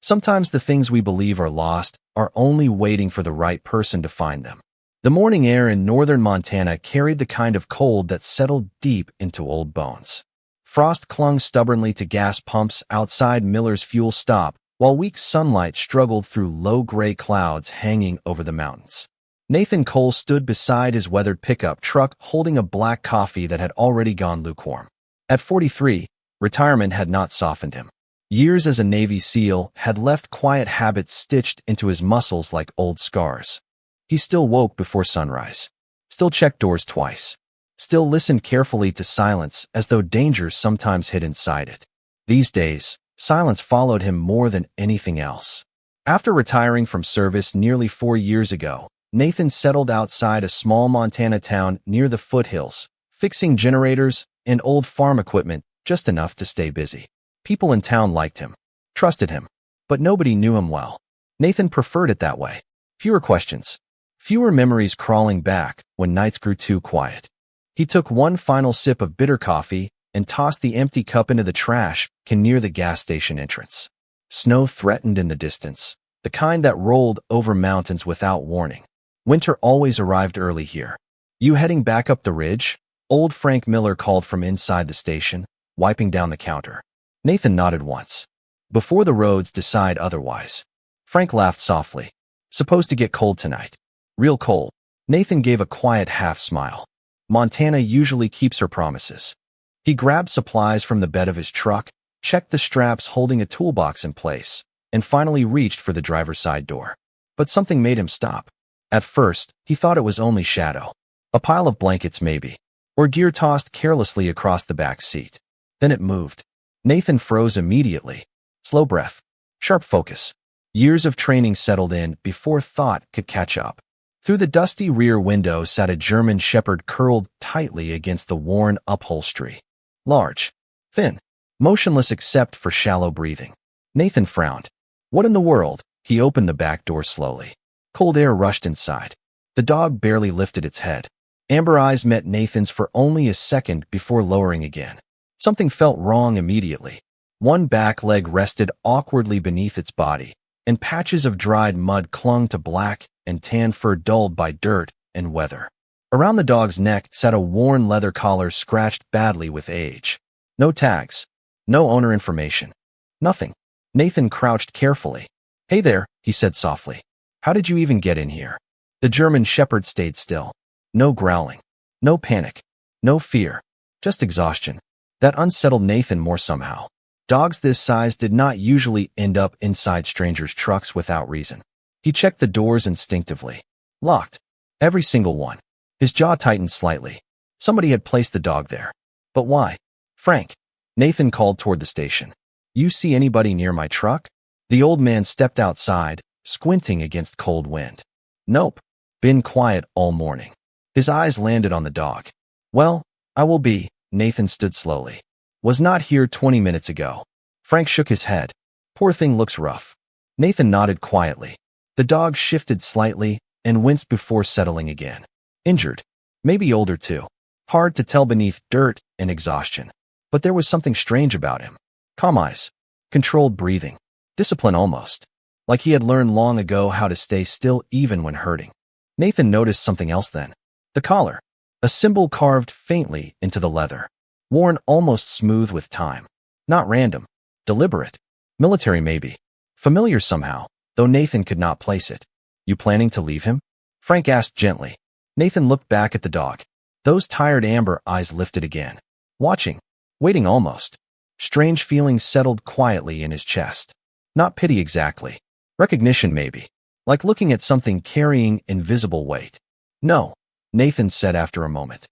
Sometimes the things we believe are lost are only waiting for the right person to find them. The morning air in northern Montana carried the kind of cold that settled deep into old bones. Frost clung stubbornly to gas pumps outside Miller's fuel stop, while weak sunlight struggled through low gray clouds hanging over the mountains. Nathan Cole stood beside his weathered pickup truck holding a black coffee that had already gone lukewarm. At 43, retirement had not softened him. Years as a Navy SEAL had left quiet habits stitched into his muscles like old scars. He still woke before sunrise, still checked doors twice, still listened carefully to silence as though danger sometimes hid inside it. These days, silence followed him more than anything else. After retiring from service nearly 4 years ago, Nathan settled outside a small Montana town near the foothills, fixing generators and old farm equipment just enough to stay busy. People in town liked him, trusted him, but nobody knew him well. Nathan preferred it that way. Fewer questions, fewer memories crawling back when nights grew too quiet. He took one final sip of bitter coffee and tossed the empty cup into the trash can near the gas station entrance. Snow threatened in the distance, the kind that rolled over mountains without warning. Winter always arrived early here. "You heading back up the ridge?" Old Frank Miller called from inside the station, wiping down the counter. Nathan nodded once. "Before the roads decide otherwise." Frank laughed softly. "Supposed to get cold tonight." "Real cold." Nathan gave a quiet half-smile. Montana usually keeps her promises. He grabbed supplies from the bed of his truck, checked the straps holding a toolbox in place, and finally reached for the driver's side door. But something made him stop. At first, he thought it was only shadow. A pile of blankets maybe, or gear tossed carelessly across the back seat. Then it moved. Nathan froze immediately. Slow breath. Sharp focus. Years of training settled in before thought could catch up. Through the dusty rear window sat a German shepherd curled tightly against the worn upholstery. Large, thin, motionless except for shallow breathing. Nathan frowned. What in the world? He opened the back door slowly. Cold air rushed inside. The dog barely lifted its head. Amber eyes met Nathan's for only a second before lowering again. Something felt wrong immediately. One back leg rested awkwardly beneath its body, and patches of dried mud clung to black and tan fur dulled by dirt and weather. Around the dog's neck sat a worn leather collar scratched badly with age. No tags, no owner information, nothing. Nathan crouched carefully. "Hey there," he said softly. "How did you even get in here?" The German shepherd stayed still. No growling, no panic, no fear, just exhaustion. That unsettled Nathan more somehow. Dogs this size did not usually end up inside strangers' trucks without reason. He checked the doors instinctively. Locked. Every single one. His jaw tightened slightly. Somebody had placed the dog there. But why? "Frank," Nathan called toward the station. "You see anybody near my truck?" The old man stepped outside, squinting against cold wind. "Nope. Been quiet all morning." His eyes landed on the dog. "Well, I will be." Nathan stood slowly. "Was not here 20 minutes ago." Frank shook his head. "Poor thing looks rough." Nathan nodded quietly. The dog shifted slightly and winced before settling again. Injured. Maybe older too. Hard to tell beneath dirt and exhaustion. But there was something strange about him. Calm eyes. Controlled breathing. Discipline almost. Like he had learned long ago how to stay still even when hurting. Nathan noticed something else then. The collar. A symbol carved faintly into the leather. Worn almost smooth with time. Not random. Deliberate. Military maybe. Familiar somehow, though Nathan could not place it. "You planning to leave him?" Frank asked gently. Nathan looked back at the dog. Those tired amber eyes lifted again. Watching. Waiting almost. Strange feelings settled quietly in his chest. Not pity exactly. Recognition maybe. Like looking at something carrying invisible weight. "No," Nathan said after a moment.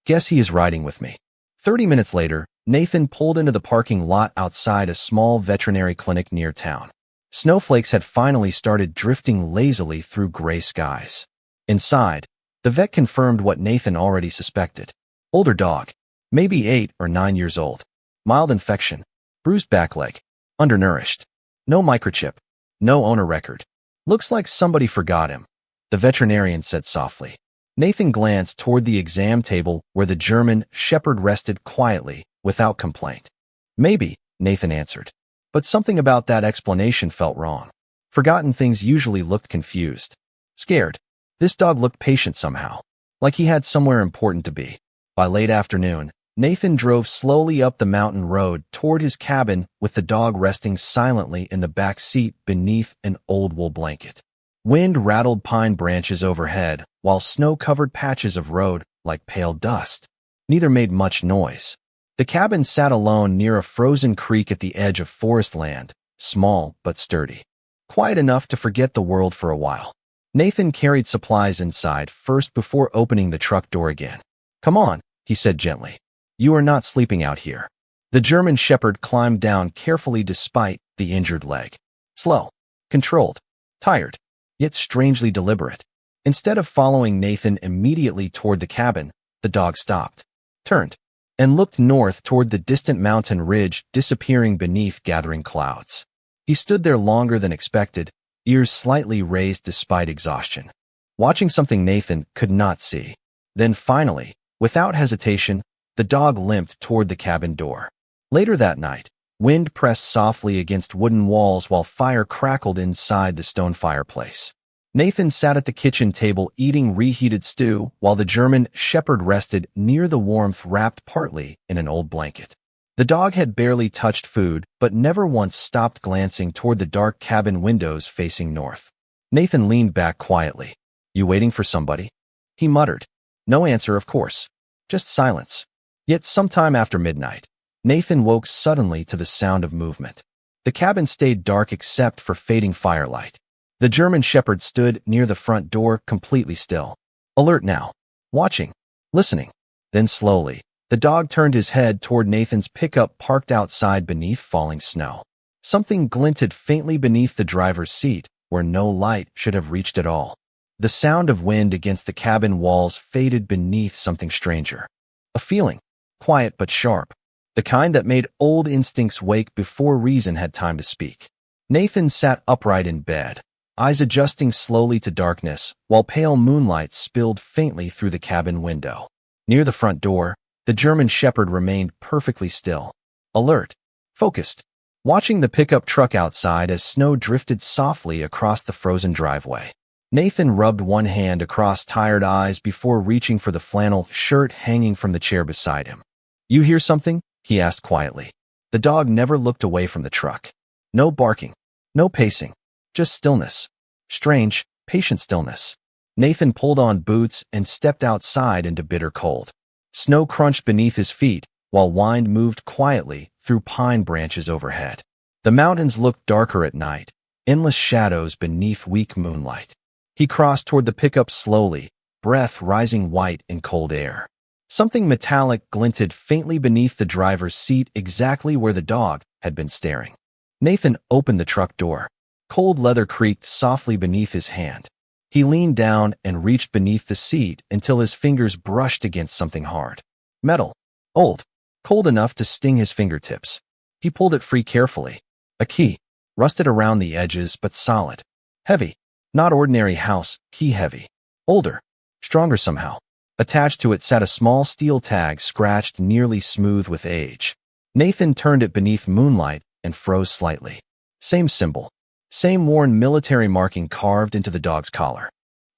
"Guess he is riding with me." 30 minutes later, Nathan pulled into the parking lot outside a small veterinary clinic near town. Snowflakes had finally started drifting lazily through gray skies. Inside, the vet confirmed what Nathan already suspected. Older dog, maybe 8 or 9 years old. Mild infection, bruised back leg, undernourished. No microchip, no owner record. "Looks like somebody forgot him," the veterinarian said softly. Nathan glanced toward the exam table where the German shepherd rested quietly, without complaint. "Maybe," Nathan answered. But something about that explanation felt wrong. Forgotten things usually looked confused. Scared. This dog looked patient somehow, like he had somewhere important to be. By late afternoon, Nathan drove slowly up the mountain road toward his cabin with the dog resting silently in the back seat beneath an old wool blanket. Wind rattled pine branches overhead, while snow-covered patches of road like pale dust. Neither made much noise. The cabin sat alone near a frozen creek at the edge of forest land, small but sturdy. Quiet enough to forget the world for a while. Nathan carried supplies inside first before opening the truck door again. "Come on," he said gently. "You are not sleeping out here." The German Shepherd climbed down carefully despite the injured leg. Slow, controlled, tired, yet strangely deliberate. Instead of following Nathan immediately toward the cabin, the dog stopped, turned, and looked north toward the distant mountain ridge disappearing beneath gathering clouds. He stood there longer than expected, ears slightly raised despite exhaustion, watching something Nathan could not see. Then finally, without hesitation, the dog limped toward the cabin door. Later that night, wind pressed softly against wooden walls while fire crackled inside the stone fireplace. Nathan sat at the kitchen table eating reheated stew while the German Shepherd rested near the warmth wrapped partly in an old blanket. The dog had barely touched food, but never once stopped glancing toward the dark cabin windows facing north. Nathan leaned back quietly. "You waiting for somebody?" he muttered. No answer, of course. Just silence. Yet sometime after midnight, Nathan woke suddenly to the sound of movement. The cabin stayed dark except for fading firelight. The German Shepherd stood near the front door, completely still. Alert now. Watching. Listening. Then slowly, the dog turned his head toward Nathan's pickup parked outside beneath falling snow. Something glinted faintly beneath the driver's seat, where no light should have reached at all. The sound of wind against the cabin walls faded beneath something stranger. A feeling, quiet but sharp, the kind that made old instincts wake before reason had time to speak. Nathan sat upright in bed, eyes adjusting slowly to darkness, while pale moonlight spilled faintly through the cabin window. Near the front door, the German Shepherd remained perfectly still, alert, focused, watching the pickup truck outside as snow drifted softly across the frozen driveway. Nathan rubbed one hand across tired eyes before reaching for the flannel shirt hanging from the chair beside him. "You hear something?" he asked quietly. The dog never looked away from the truck. No barking, no pacing, just stillness. Strange, patient stillness. Nathan pulled on boots and stepped outside into bitter cold. Snow crunched beneath his feet, while wind moved quietly through pine branches overhead. The mountains looked darker at night, endless shadows beneath weak moonlight. He crossed toward the pickup slowly, breath rising white in cold air. Something metallic glinted faintly beneath the driver's seat exactly where the dog had been staring. Nathan opened the truck door. Cold leather creaked softly beneath his hand. He leaned down and reached beneath the seat until his fingers brushed against something hard. Metal. Old. Cold enough to sting his fingertips. He pulled it free carefully. A key. Rusted around the edges but solid. Heavy. Not ordinary house key heavy. Older. Stronger somehow. Attached to it sat a small steel tag scratched nearly smooth with age. Nathan turned it beneath moonlight and froze slightly. Same symbol. Same worn military marking carved into the dog's collar.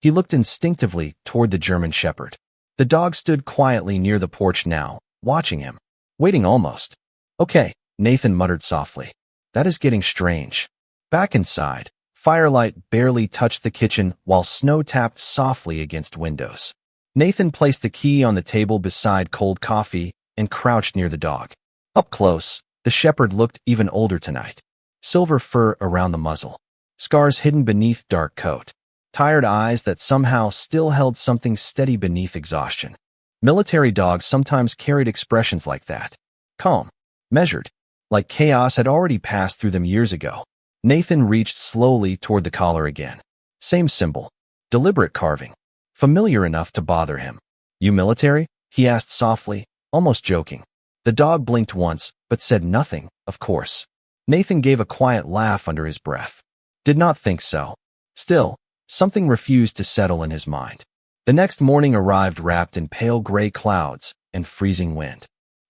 He looked instinctively toward the German Shepherd. The dog stood quietly near the porch now, watching him. Waiting almost. "Okay," Nathan muttered softly. "That is getting strange." Back inside, firelight barely touched the kitchen while snow tapped softly against windows. Nathan placed the key on the table beside cold coffee and crouched near the dog. Up close, the Shepherd looked even older tonight. Silver fur around the muzzle. Scars hidden beneath dark coat. Tired eyes that somehow still held something steady beneath exhaustion. Military dogs sometimes carried expressions like that. Calm. Measured. Like chaos had already passed through them years ago. Nathan reached slowly toward the collar again. Same symbol. Deliberate carving. Familiar enough to bother him. "You military?" he asked softly, almost joking. The dog blinked once, but said nothing, of course. Nathan gave a quiet laugh under his breath. Did not think so. Still, something refused to settle in his mind. The next morning arrived wrapped in pale gray clouds and freezing wind.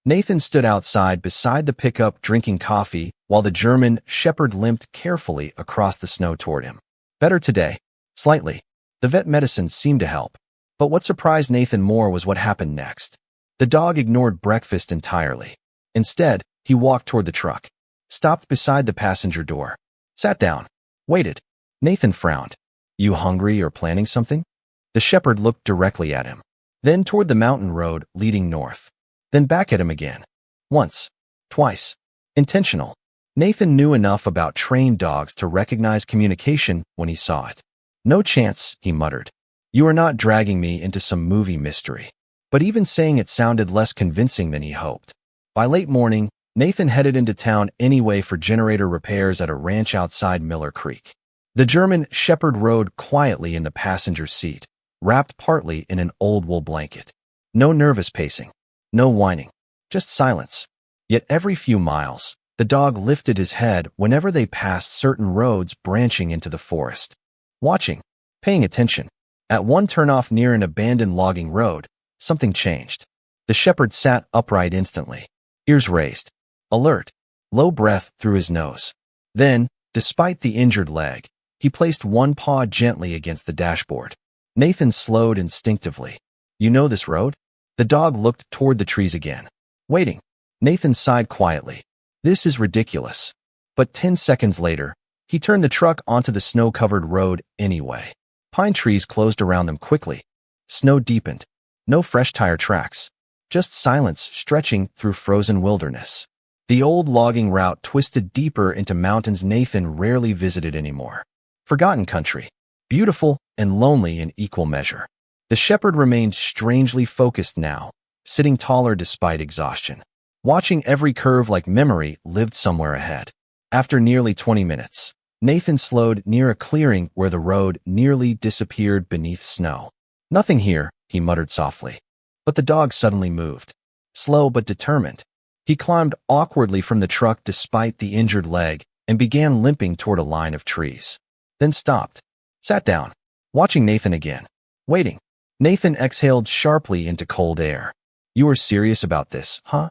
Nathan stood outside beside the pickup drinking coffee while the German shepherd limped carefully across the snow toward him. Better today. Slightly. The vet medicine seemed to help. But what surprised Nathan more was what happened next. The dog ignored breakfast entirely. Instead, he walked toward the truck, stopped beside the passenger door, sat down, waited. Nathan frowned. You hungry or planning something? The shepherd looked directly at him, then toward the mountain road leading north, then back at him again. Once, twice. Intentional. Nathan knew enough about trained dogs to recognize communication when he saw it. No chance, he muttered. You are not dragging me into some movie mystery. But even saying it sounded less convincing than he hoped. By late morning, Nathan headed into town anyway for generator repairs at a ranch outside Miller Creek. The German shepherd rode quietly in the passenger seat, wrapped partly in an old wool blanket. No nervous pacing, no whining, just silence. Yet every few miles, the dog lifted his head whenever they passed certain roads branching into the forest. Watching, paying attention. At one turnoff near an abandoned logging road, something changed. The shepherd sat upright instantly, ears raised, alert, low breath through his nose. Then, despite the injured leg, he placed one paw gently against the dashboard. Nathan slowed instinctively. You know this road? The dog looked toward the trees again. Waiting. Nathan sighed quietly. This is ridiculous. But 10 seconds later, he turned the truck onto the snow-covered road anyway. Pine trees closed around them quickly. Snow deepened. No fresh tire tracks. Just silence stretching through frozen wilderness. The old logging route twisted deeper into mountains Nathan rarely visited anymore. Forgotten country. Beautiful and lonely in equal measure. The shepherd remained strangely focused now, sitting taller despite exhaustion. Watching every curve like memory lived somewhere ahead. After nearly 20 minutes, Nathan slowed near a clearing where the road nearly disappeared beneath snow. Nothing here, he muttered softly. But the dog suddenly moved. Slow but determined. He climbed awkwardly from the truck despite the injured leg and began limping toward a line of trees. Then stopped. Sat down. Watching Nathan again. Waiting. Nathan exhaled sharply into cold air. You are serious about this, huh?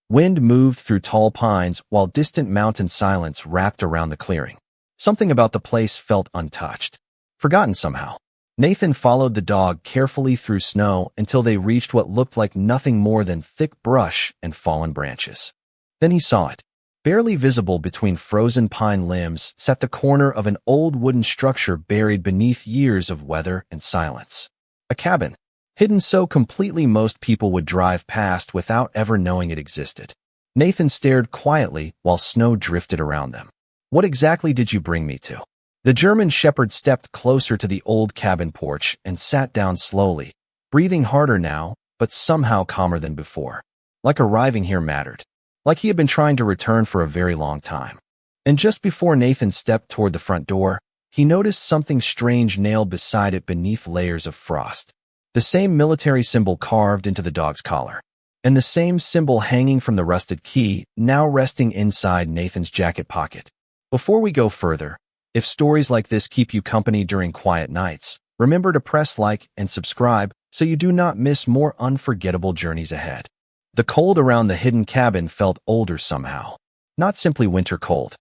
Wind moved through tall pines while distant mountain silence wrapped around the clearing. Something about the place felt untouched. Forgotten somehow. Nathan followed the dog carefully through snow until they reached what looked like nothing more than thick brush and fallen branches. Then he saw it. Barely visible between frozen pine limbs sat the corner of an old wooden structure buried beneath years of weather and silence. A cabin, hidden so completely most people would drive past without ever knowing it existed. Nathan stared quietly while snow drifted around them. What exactly did you bring me to? The German shepherd stepped closer to the old cabin porch and sat down slowly, breathing harder now, but somehow calmer than before. Like arriving here mattered. Like he had been trying to return for a very long time. And just before Nathan stepped toward the front door, he noticed something strange nailed beside it beneath layers of frost. The same military symbol carved into the dog's collar. And the same symbol hanging from the rusted key, now resting inside Nathan's jacket pocket. Before we go further, if stories like this keep you company during quiet nights, remember to press like and subscribe so you do not miss more unforgettable journeys ahead. The cold around the hidden cabin felt older somehow. Not simply winter cold.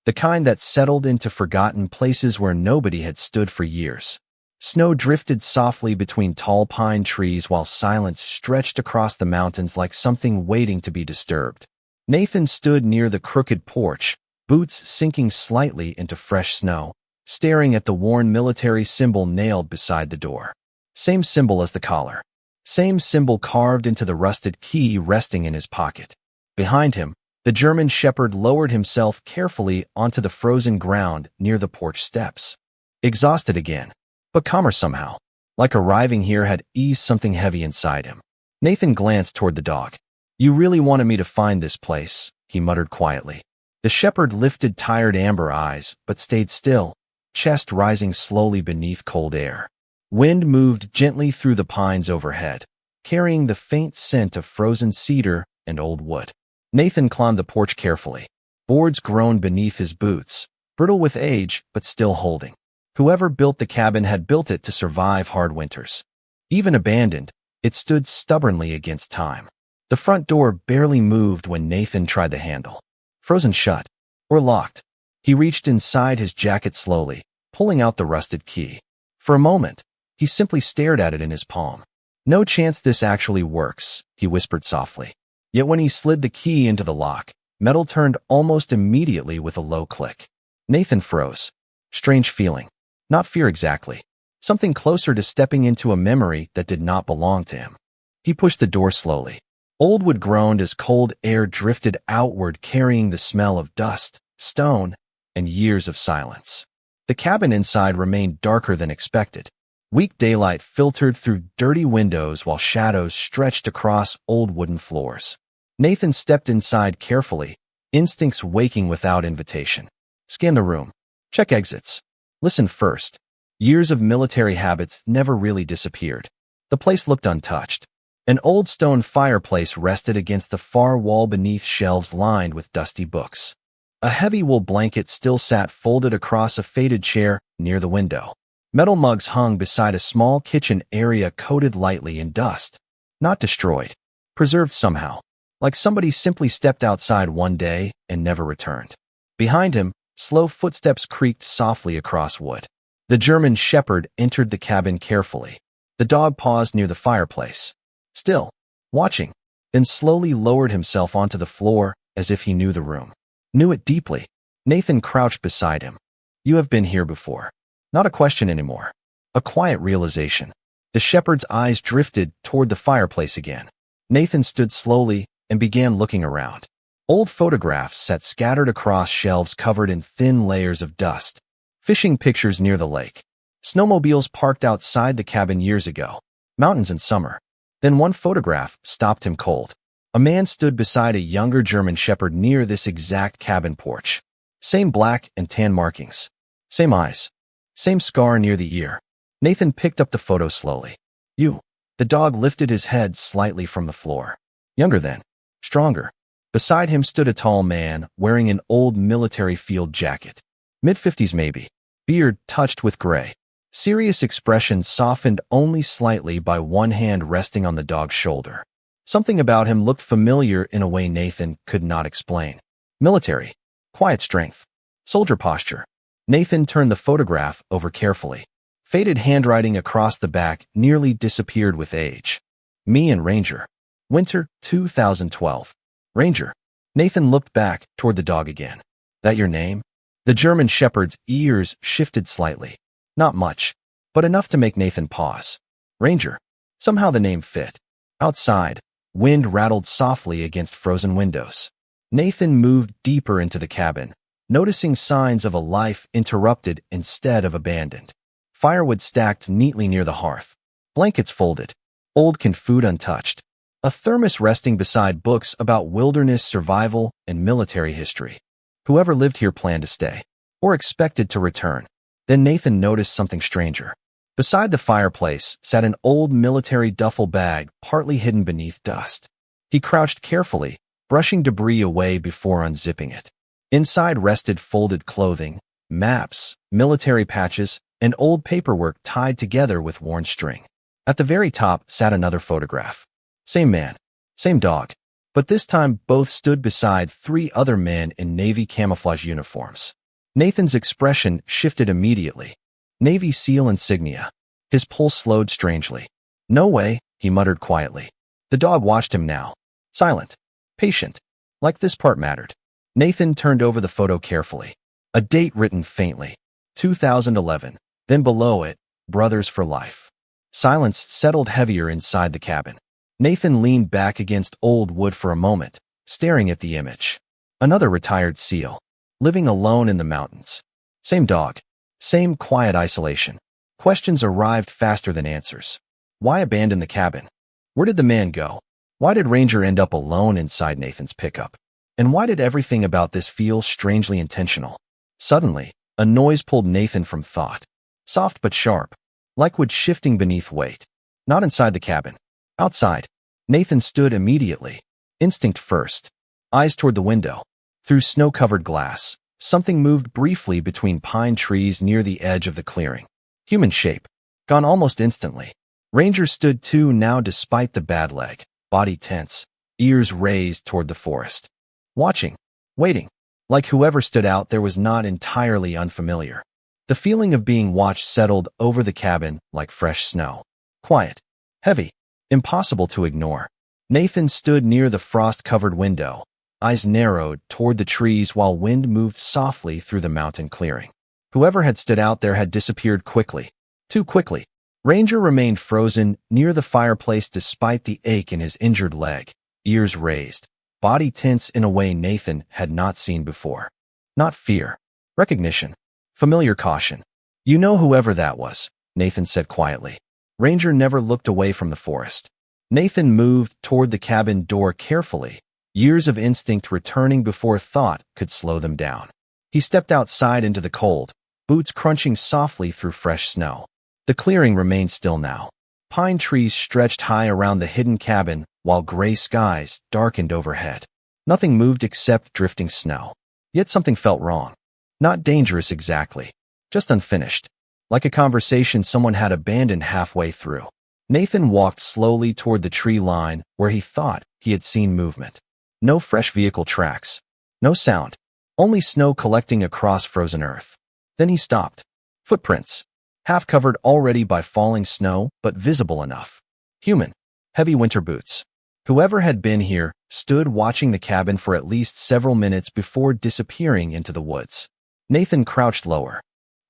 The kind that settled into forgotten places where nobody had stood for years. Snow drifted softly between tall pine trees while silence stretched across the mountains like something waiting to be disturbed. Nathan stood near the crooked porch, boots sinking slightly into fresh snow, staring at the worn military symbol nailed beside the door. Same symbol as the collar. Same symbol carved into the rusted key resting in his pocket. Behind him, the German shepherd lowered himself carefully onto the frozen ground near the porch steps. Exhausted again, but calmer somehow, like arriving here had eased something heavy inside him. Nathan glanced toward the dog. You really wanted me to find this place, he muttered quietly. The shepherd lifted tired amber eyes, but stayed still, chest rising slowly beneath cold air. Wind moved gently through the pines overhead, carrying the faint scent of frozen cedar and old wood. Nathan climbed the porch carefully. Boards groaned beneath his boots, brittle with age but still holding. Whoever built the cabin had built it to survive hard winters. Even abandoned, it stood stubbornly against time. The front door barely moved when Nathan tried the handle. Frozen shut. Or locked. He reached inside his jacket slowly, pulling out the rusted key. For a moment, he simply stared at it in his palm. No chance this actually works, he whispered softly. Yet when he slid the key into the lock, metal turned almost immediately with a low click. Nathan froze. Strange feeling. Not fear exactly. Something closer to stepping into a memory that did not belong to him. He pushed the door slowly. Old wood groaned as cold air drifted outward, carrying the smell of dust, stone, and years of silence. The cabin inside remained darker than expected. Weak daylight filtered through dirty windows while shadows stretched across old wooden floors. Nathan stepped inside carefully, instincts waking without invitation. Scan the room. Check exits. Listen first. Years of military habits never really disappeared. The place looked untouched. An old stone fireplace rested against the far wall beneath shelves lined with dusty books. A heavy wool blanket still sat folded across a faded chair near the window. Metal mugs hung beside a small kitchen area coated lightly in dust. Not destroyed. Preserved somehow. Like somebody simply stepped outside one day and never returned. Behind him, slow footsteps creaked softly across wood. The German shepherd entered the cabin carefully. The dog paused near the fireplace. Still, watching, then slowly lowered himself onto the floor as if he knew the room. Knew it deeply. Nathan crouched beside him. You have been here before. Not a question anymore. A quiet realization. The shepherd's eyes drifted toward the fireplace again. Nathan stood slowly and began looking around. Old photographs sat scattered across shelves covered in thin layers of dust. Fishing pictures near the lake. Snowmobiles parked outside the cabin years ago. Mountains in summer. Then one photograph stopped him cold. A man stood beside a younger German shepherd near this exact cabin porch. Same black and tan markings. Same eyes. Same scar near the ear. Nathan picked up the photo slowly. You. The dog lifted his head slightly from the floor. Younger then. Stronger. Beside him stood a tall man wearing an old military field jacket. Mid-50s maybe. Beard touched with gray. Serious expression softened only slightly by one hand resting on the dog's shoulder. Something about him looked familiar in a way Nathan could not explain. Military. Quiet strength. Soldier posture. Nathan turned the photograph over carefully. Faded handwriting across the back nearly disappeared with age. Me and Ranger. Winter 2012. Ranger. Nathan looked back toward the dog again. That your name? The German shepherd's ears shifted slightly. Not much, but enough to make Nathan pause. Ranger. Somehow the name fit. Outside, wind rattled softly against frozen windows. Nathan moved deeper into the cabin, noticing signs of a life interrupted instead of abandoned. Firewood stacked neatly near the hearth. Blankets folded. Old canned food untouched. A thermos resting beside books about wilderness survival and military history. Whoever lived here planned to stay, or expected to return. Then Nathan noticed something stranger. Beside the fireplace sat an old military duffel bag partly hidden beneath dust. He crouched carefully, brushing debris away before unzipping it. Inside rested folded clothing, maps, military patches, and old paperwork tied together with worn string. At the very top sat another photograph. Same man, same dog, but this time both stood beside three other men in Navy camouflage uniforms. Nathan's expression shifted immediately. Navy SEAL insignia. His pulse slowed strangely. No way, he muttered quietly. The dog watched him now. Silent. Patient. Like this part mattered. Nathan turned over the photo carefully. A date written faintly. 2011. Then below it, Brothers for Life. Silence settled heavier inside the cabin. Nathan leaned back against old wood for a moment, staring at the image. Another retired SEAL. Living alone in the mountains. Same dog. Same quiet isolation. Questions arrived faster than answers. Why abandon the cabin? Where did the man go? Why did Ranger end up alone inside Nathan's pickup? And why did everything about this feel strangely intentional? Suddenly, a noise pulled Nathan from thought. Soft but sharp, like wood shifting beneath weight. Not inside the cabin. Outside. Nathan stood immediately. Instinct first. Eyes toward the window. Through snow-covered glass, something moved briefly between pine trees near the edge of the clearing. Human shape. Gone almost instantly. Ranger stood too now despite the bad leg, body tense, ears raised toward the forest. Watching, waiting, like whoever stood out there was not entirely unfamiliar. The feeling of being watched settled over the cabin like fresh snow. Quiet, heavy, impossible to ignore. Nathan stood near the frost-covered window, eyes narrowed toward the trees while wind moved softly through the mountain clearing. Whoever had stood out there had disappeared quickly. Too quickly. Ranger remained frozen near the fireplace despite the ache in his injured leg, ears raised, body tense in a way Nathan had not seen before. Not fear. Recognition. Familiar caution. "You know whoever that was," Nathan said quietly. Ranger never looked away from the forest. Nathan moved toward the cabin door carefully, years of instinct returning before thought could slow them down. He stepped outside into the cold, boots crunching softly through fresh snow. The clearing remained still now. Pine trees stretched high around the hidden cabin, while gray skies darkened overhead. Nothing moved except drifting snow. Yet something felt wrong. Not dangerous exactly, just unfinished. Like a conversation someone had abandoned halfway through. Nathan walked slowly toward the tree line where he thought he had seen movement. No fresh vehicle tracks. No sound. Only snow collecting across frozen earth. Then he stopped. Footprints. Half covered already by falling snow, but visible enough. Human. Heavy winter boots. Whoever had been here stood watching the cabin for at least several minutes before disappearing into the woods. Nathan crouched lower.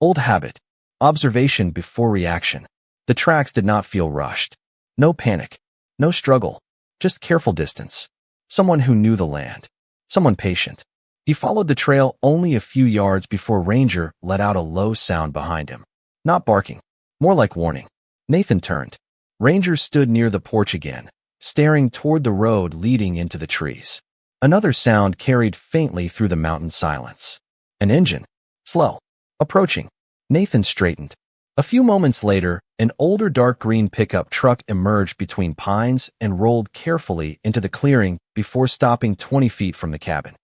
Old habit. Observation before reaction. The tracks did not feel rushed. No panic. No struggle. Just careful distance. Someone who knew the land. Someone patient. He followed the trail only a few yards before Ranger let out a low sound behind him. Not barking. More like warning. Nathan turned. Ranger stood near the porch again, staring toward the road leading into the trees. Another sound carried faintly through the mountain silence. An engine. Slow. Approaching. Nathan straightened. A few moments later, an older dark green pickup truck emerged between pines and rolled carefully into the clearing before stopping 20 feet from the cabin.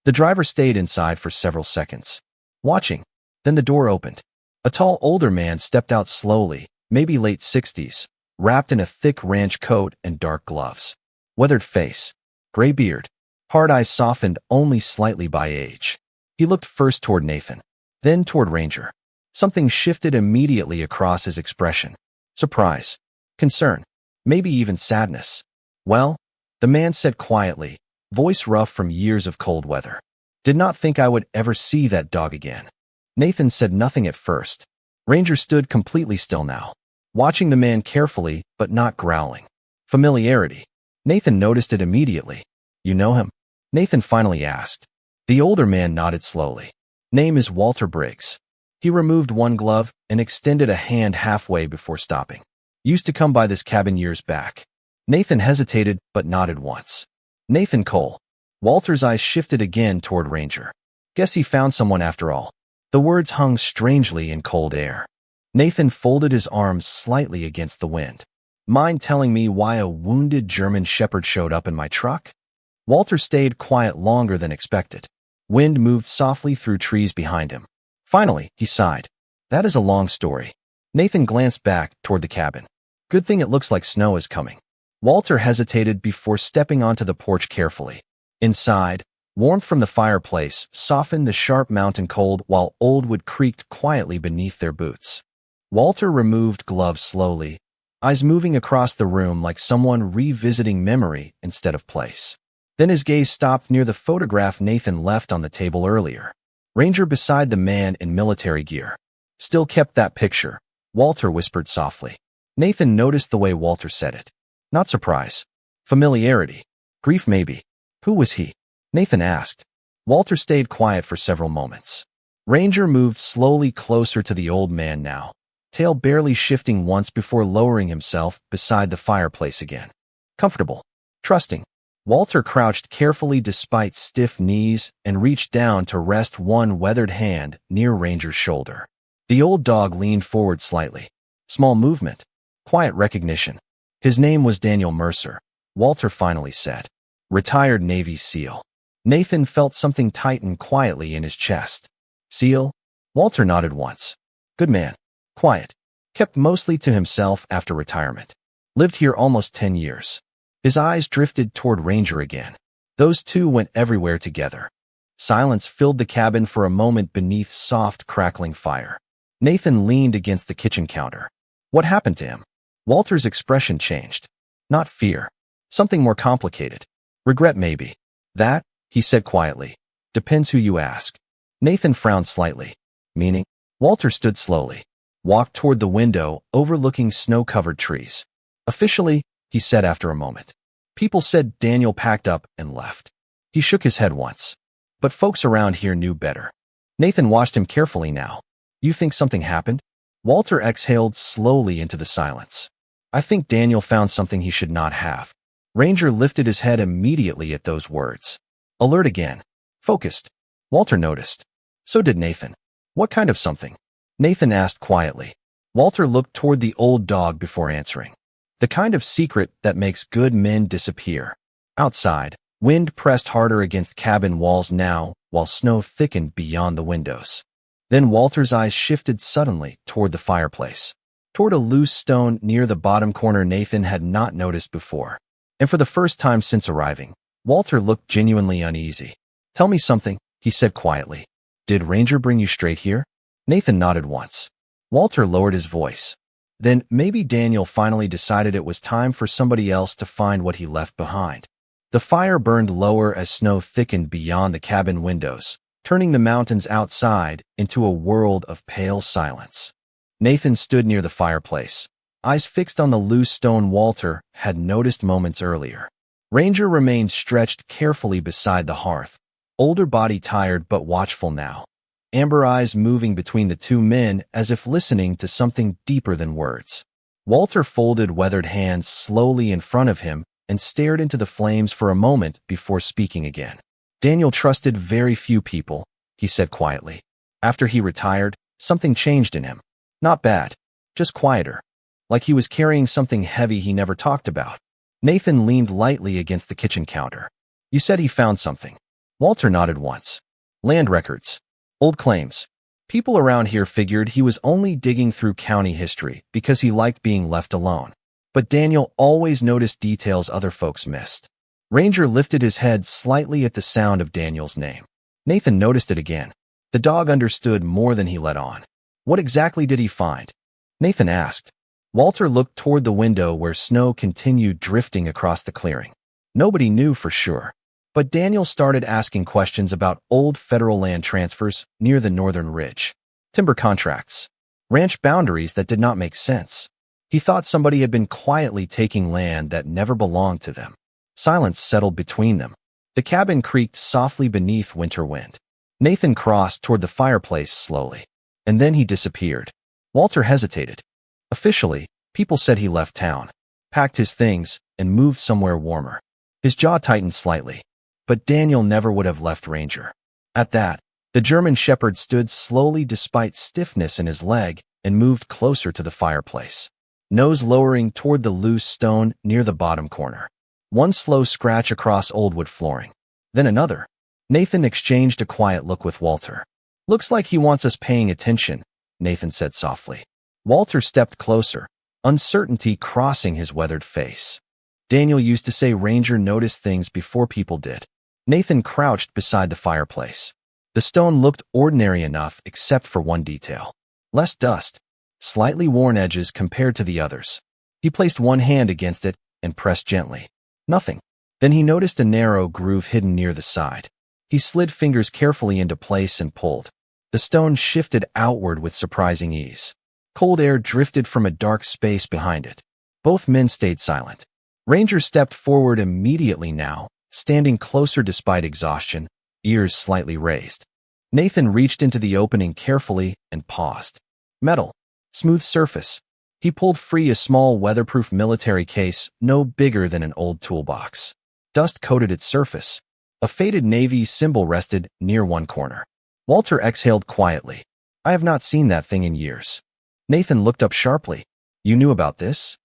The driver stayed inside for several seconds, watching. Then the door opened. A tall older man stepped out slowly, maybe late 60s, wrapped in a thick ranch coat and dark gloves. Weathered face. Gray beard. Hard eyes softened only slightly by age. He looked first toward Nathan, then toward Ranger. Something shifted immediately across his expression. Surprise. Concern. Maybe even sadness. "Well," the man said quietly, voice rough from years of cold weather. "Did not think I would ever see that dog again." Nathan said nothing at first. Ranger stood completely still now, watching the man carefully but not growling. Familiarity. Nathan noticed it immediately. "You know him?" Nathan finally asked. The older man nodded slowly. "Name is Walter Briggs." He removed one glove and extended a hand halfway before stopping. "Used to come by this cabin years back." Nathan hesitated but nodded once. "Nathan Cole." Walter's eyes shifted again toward Ranger. "Guess he found someone after all." The words hung strangely in cold air. Nathan folded his arms slightly against the wind. "Mind telling me why a wounded German shepherd showed up in my truck?" Walter stayed quiet longer than expected. Wind moved softly through trees behind him. Finally, he sighed. "That is a long story." Nathan glanced back toward the cabin. "Good thing it looks like snow is coming." Walter hesitated before stepping onto the porch carefully. Inside, warmth from the fireplace softened the sharp mountain cold while old wood creaked quietly beneath their boots. Walter removed gloves slowly, eyes moving across the room like someone revisiting memory instead of place. Then his gaze stopped near the photograph Nathan left on the table earlier. Ranger beside the man in military gear. "Still kept that picture," Walter whispered softly. Nathan noticed the way Walter said it. Not surprise. Familiarity. Grief maybe. "Who was he?" Nathan asked. Walter stayed quiet for several moments. Ranger moved slowly closer to the old man now, tail barely shifting once before lowering himself beside the fireplace again. Comfortable. Trusting. Walter crouched carefully despite stiff knees and reached down to rest one weathered hand near Ranger's shoulder. The old dog leaned forward slightly. Small movement. Quiet recognition. His name was Daniel Mercer, Walter finally said. Retired Navy SEAL. Nathan felt something tighten quietly in his chest. SEAL? Walter nodded once. Good man. Quiet. Kept mostly to himself after retirement. Lived here almost 10 years. His eyes drifted toward Ranger again. Those two went everywhere together. Silence filled the cabin for a moment beneath soft, crackling fire. Nathan leaned against the kitchen counter. What happened to him? Walter's expression changed. Not fear. Something more complicated. Regret, maybe. That, he said quietly, depends who you ask. Nathan frowned slightly. Meaning? Walter stood slowly, walked toward the window, overlooking snow-covered trees. Officially, he said after a moment. People said Daniel packed up and left. He shook his head once. But folks around here knew better. Nathan watched him carefully now. You think something happened? Walter exhaled slowly into the silence. I think Daniel found something he should not have. Ranger lifted his head immediately at those words. Alert again. Focused. Walter noticed. So did Nathan. What kind of something? Nathan asked quietly. Walter looked toward the old dog before answering. The kind of secret that makes good men disappear. Outside, wind pressed harder against cabin walls now, while snow thickened beyond the windows. Then Walter's eyes shifted suddenly toward the fireplace, toward a loose stone near the bottom corner Nathan had not noticed before. And for the first time since arriving, Walter looked genuinely uneasy. Tell me something, he said quietly. Did Ranger bring you straight here? Nathan nodded once. Walter lowered his voice. Then maybe Daniel finally decided it was time for somebody else to find what he left behind. The fire burned lower as snow thickened beyond the cabin windows, turning the mountains outside into a world of pale silence. Nathan stood near the fireplace, eyes fixed on the loose stone Walter had noticed moments earlier. Ranger remained stretched carefully beside the hearth, older body tired but watchful now. Amber eyes moving between the two men as if listening to something deeper than words. Walter folded weathered hands slowly in front of him and stared into the flames for a moment before speaking again. Daniel trusted very few people, he said quietly. After he retired, something changed in him. Not bad, just quieter. Like he was carrying something heavy he never talked about. Nathan leaned lightly against the kitchen counter. You said he found something. Walter nodded once. Land records. Old claims. People around here figured he was only digging through county history because he liked being left alone. But Daniel always noticed details other folks missed. Ranger lifted his head slightly at the sound of Daniel's name. Nathan noticed it again. The dog understood more than he let on. What exactly did he find? Nathan asked. Walter looked toward the window where snow continued drifting across the clearing. Nobody knew for sure. But Daniel started asking questions about old federal land transfers near the northern ridge, timber contracts, ranch boundaries that did not make sense. He thought somebody had been quietly taking land that never belonged to them. Silence settled between them. The cabin creaked softly beneath winter wind. Nathan crossed toward the fireplace slowly, and then he disappeared. Walter hesitated. Officially, people said he left town, packed his things, and moved somewhere warmer. His jaw tightened slightly. But Daniel never would have left Ranger. At that, the German shepherd stood slowly despite stiffness in his leg and moved closer to the fireplace, nose lowering toward the loose stone near the bottom corner. One slow scratch across old wood flooring. Then another. Nathan exchanged a quiet look with Walter. Looks like he wants us paying attention, Nathan said softly. Walter stepped closer, uncertainty crossing his weathered face. Daniel used to say Ranger noticed things before people did. Nathan crouched beside the fireplace. The stone looked ordinary enough except for one detail. Less dust, slightly worn edges compared to the others. He placed one hand against it and pressed gently. Nothing. Then he noticed a narrow groove hidden near the side. He slid fingers carefully into place and pulled. The stone shifted outward with surprising ease. Cold air drifted from a dark space behind it. Both men stayed silent. Ranger stepped forward immediately now, standing closer despite exhaustion, ears slightly raised. Nathan reached into the opening carefully and paused. Metal. Smooth surface. He pulled free a small weatherproof military case no bigger than an old toolbox. Dust coated its surface. A faded navy symbol rested near one corner. Walter exhaled quietly. I have not seen that thing in years. Nathan looked up sharply. You knew about this?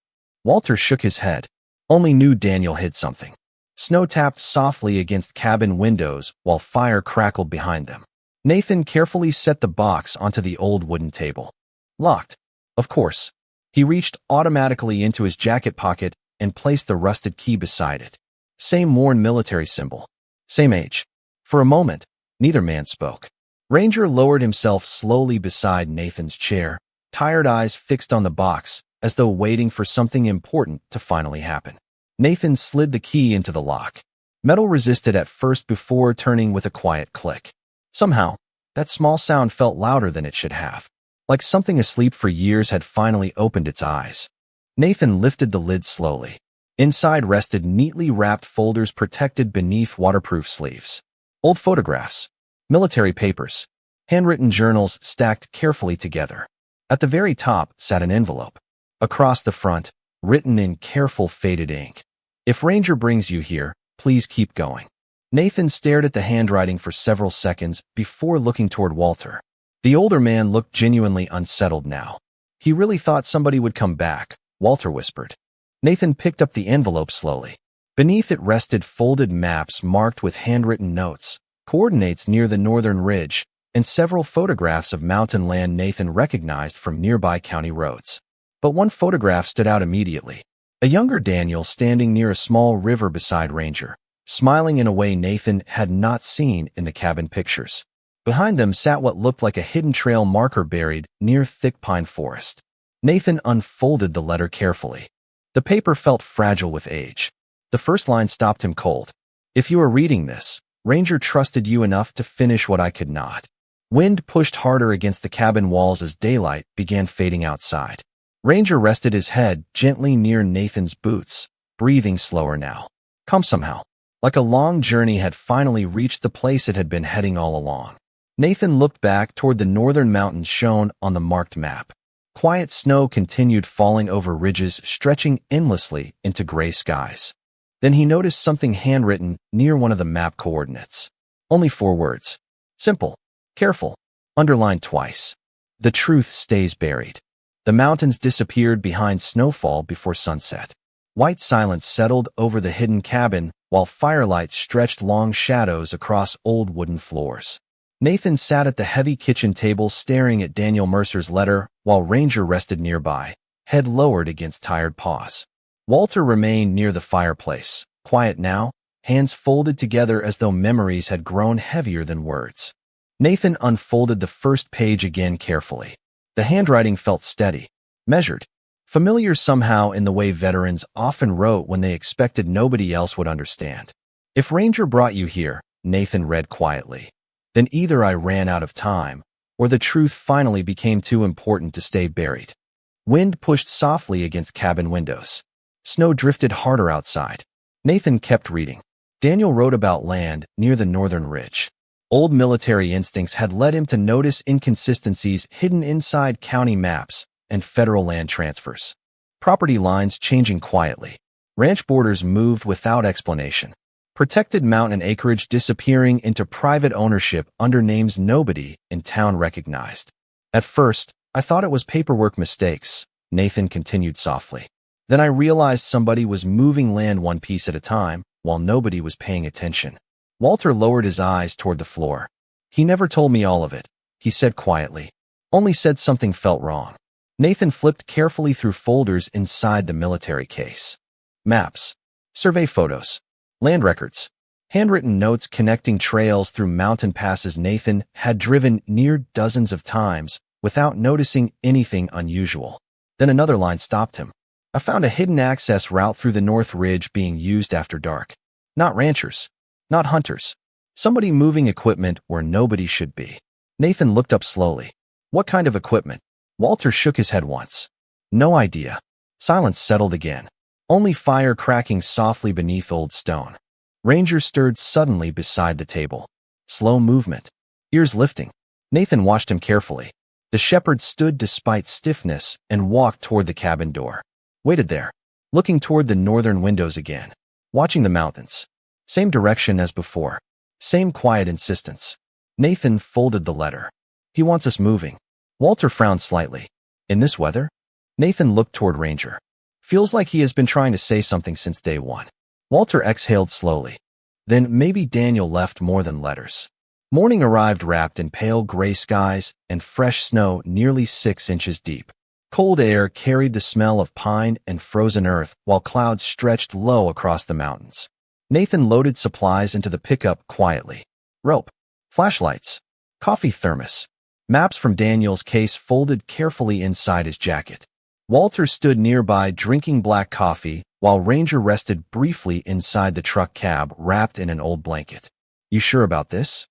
Walter shook his head. Only knew Daniel hid something. Snow tapped softly against cabin windows while fire crackled behind them. Nathan carefully set the box onto the old wooden table. Locked. Of course. He reached automatically into his jacket pocket and placed the rusted key beside it. Same worn military symbol. Same age. For a moment, neither man spoke. Ranger lowered himself slowly beside Nathan's chair, tired eyes fixed on the box, as though waiting for something important to finally happen. Nathan slid the key into the lock. Metal resisted at first before turning with a quiet click. Somehow, that small sound felt louder than it should have, like something asleep for years had finally opened its eyes. Nathan lifted the lid slowly. Inside rested neatly wrapped folders protected beneath waterproof sleeves. Old photographs, military papers, handwritten journals stacked carefully together. At the very top sat an envelope. Across the front, written in careful faded ink, "If Ranger brings you here, please keep going." Nathan stared at the handwriting for several seconds before looking toward Walter. The older man looked genuinely unsettled now. "He really thought somebody would come back," Walter whispered. Nathan picked up the envelope slowly. Beneath it rested folded maps marked with handwritten notes, coordinates near the northern ridge, and several photographs of mountain land Nathan recognized from nearby county roads. But one photograph stood out immediately. A younger Daniel standing near a small river beside Ranger, smiling in a way Nathan had not seen in the cabin pictures. Behind them sat what looked like a hidden trail marker buried near thick pine forest. Nathan unfolded the letter carefully. The paper felt fragile with age. The first line stopped him cold. "If you are reading this, Ranger trusted you enough to finish what I could not." Wind pushed harder against the cabin walls as daylight began fading outside. Ranger rested his head gently near Nathan's boots, breathing slower now. Come somehow. Like a long journey had finally reached the place it had been heading all along. Nathan looked back toward the northern mountains shown on the marked map. Quiet snow continued falling over ridges stretching endlessly into gray skies. Then he noticed something handwritten near one of the map coordinates. Only 4 words. Simple. Careful. Underlined twice. "The truth stays buried." The mountains disappeared behind snowfall before sunset. White silence settled over the hidden cabin, while firelight stretched long shadows across old wooden floors. Nathan sat at the heavy kitchen table staring at Daniel Mercer's letter, while Ranger rested nearby, head lowered against tired paws. Walter remained near the fireplace, quiet now, hands folded together as though memories had grown heavier than words. Nathan unfolded the first page again carefully. The handwriting felt steady, measured, familiar somehow in the way veterans often wrote when they expected nobody else would understand. "If Ranger brought you here," Nathan read quietly, "then either I ran out of time, or the truth finally became too important to stay buried." Wind pushed softly against cabin windows. Snow drifted harder outside. Nathan kept reading. Daniel wrote about land near the northern ridge. Old military instincts had led him to notice inconsistencies hidden inside county maps and federal land transfers. Property lines changing quietly. Ranch borders moved without explanation. Protected mountain acreage disappearing into private ownership under names nobody in town recognized. "At first, I thought it was paperwork mistakes," Nathan continued softly. "Then I realized somebody was moving land one piece at a time while nobody was paying attention." Walter lowered his eyes toward the floor. "He never told me all of it," he said quietly. "Only said something felt wrong." Nathan flipped carefully through folders inside the military case. Maps, survey photos, land records, handwritten notes connecting trails through mountain passes Nathan had driven near dozens of times without noticing anything unusual. Then another line stopped him. "I found a hidden access route through the North Ridge being used after dark. Not ranchers. Not hunters. Somebody moving equipment where nobody should be." Nathan looked up slowly. "What kind of equipment?" Walter shook his head once. "No idea." Silence settled again. Only fire cracking softly beneath old stone. Ranger stirred suddenly beside the table. Slow movement. Ears lifting. Nathan watched him carefully. The shepherd stood despite stiffness and walked toward the cabin door. Waited there, looking toward the northern windows again, watching the mountains. Same direction as before. Same quiet insistence. Nathan folded the letter. "He wants us moving." Walter frowned slightly. "In this weather?" Nathan looked toward Ranger. "Feels like he has been trying to say something since day one." Walter exhaled slowly. "Then maybe Daniel left more than letters." Morning arrived wrapped in pale gray skies and fresh snow nearly 6 inches deep. Cold air carried the smell of pine and frozen earth while clouds stretched low across the mountains. Nathan loaded supplies into the pickup quietly. Rope, flashlights, coffee thermos, maps from Daniel's case folded carefully inside his jacket. Walter stood nearby drinking black coffee while Ranger rested briefly inside the truck cab wrapped in an old blanket. "You sure about this?"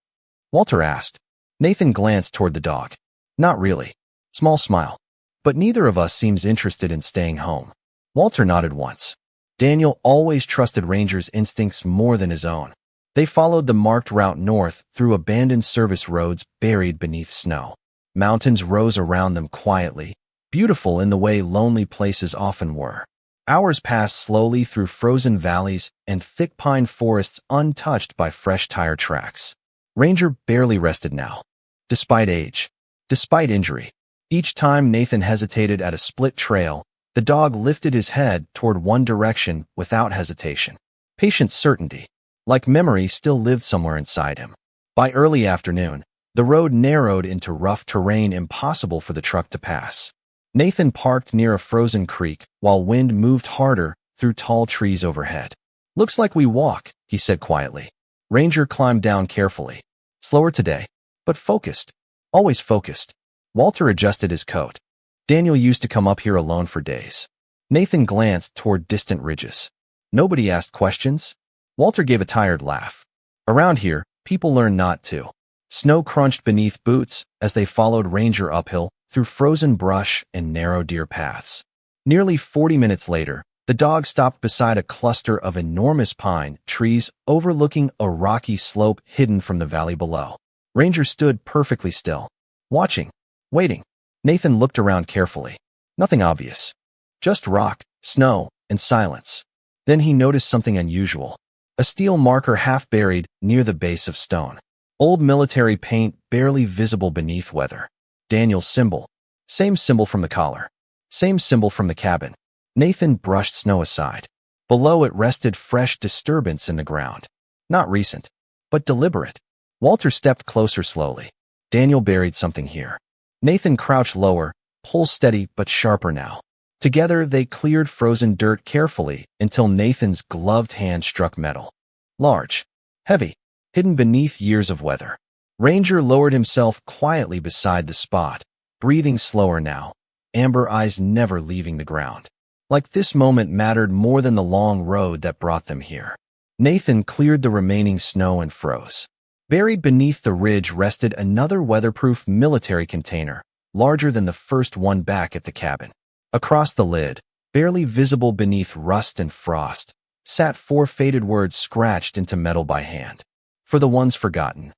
Walter asked. Nathan glanced toward the dog. "Not really." Small smile. "But neither of us seems interested in staying home." Walter nodded once. Daniel always trusted Ranger's instincts more than his own. They followed the marked route north through abandoned service roads buried beneath snow. Mountains rose around them quietly, beautiful in the way lonely places often were. Hours passed slowly through frozen valleys and thick pine forests untouched by fresh tire tracks. Ranger barely rested now. Despite age, despite injury, each time Nathan hesitated at a split trail, the dog lifted his head toward one direction without hesitation. Patient certainty, like memory, still lived somewhere inside him. By early afternoon, the road narrowed into rough terrain impossible for the truck to pass. Nathan parked near a frozen creek while wind moved harder through tall trees overhead. "Looks like we walk," he said quietly. Ranger climbed down carefully. Slower today, but focused. Always focused. Walter adjusted his coat. Daniel used to come up here alone for days. Nathan glanced toward distant ridges. Nobody asked questions. Walter gave a tired laugh. Around here, people learn not to. Snow crunched beneath boots as they followed Ranger uphill through frozen brush and narrow deer paths. Nearly 40 minutes later, the dog stopped beside a cluster of enormous pine trees overlooking a rocky slope hidden from the valley below. Ranger stood perfectly still, watching, waiting. Nathan looked around carefully. Nothing obvious. Just rock, snow, and silence. Then he noticed something unusual. A steel marker half buried near the base of stone. Old military paint barely visible beneath weather. Daniel's symbol. Same symbol from the collar. Same symbol from the cabin. Nathan brushed snow aside. Below it rested fresh disturbance in the ground. Not recent, but deliberate. Walter stepped closer slowly. Daniel buried something here. Nathan crouched lower, pulse steady but sharper now. Together they cleared frozen dirt carefully until Nathan's gloved hand struck metal. Large, heavy, hidden beneath years of weather. Ranger lowered himself quietly beside the spot, breathing slower now, amber eyes never leaving the ground. Like this moment mattered more than the long road that brought them here. Nathan cleared the remaining snow and froze. Buried beneath the ridge rested another weatherproof military container, larger than the first one back at the cabin. Across the lid, barely visible beneath rust and frost, sat 4 faded words scratched into metal by hand. For the ones forgotten.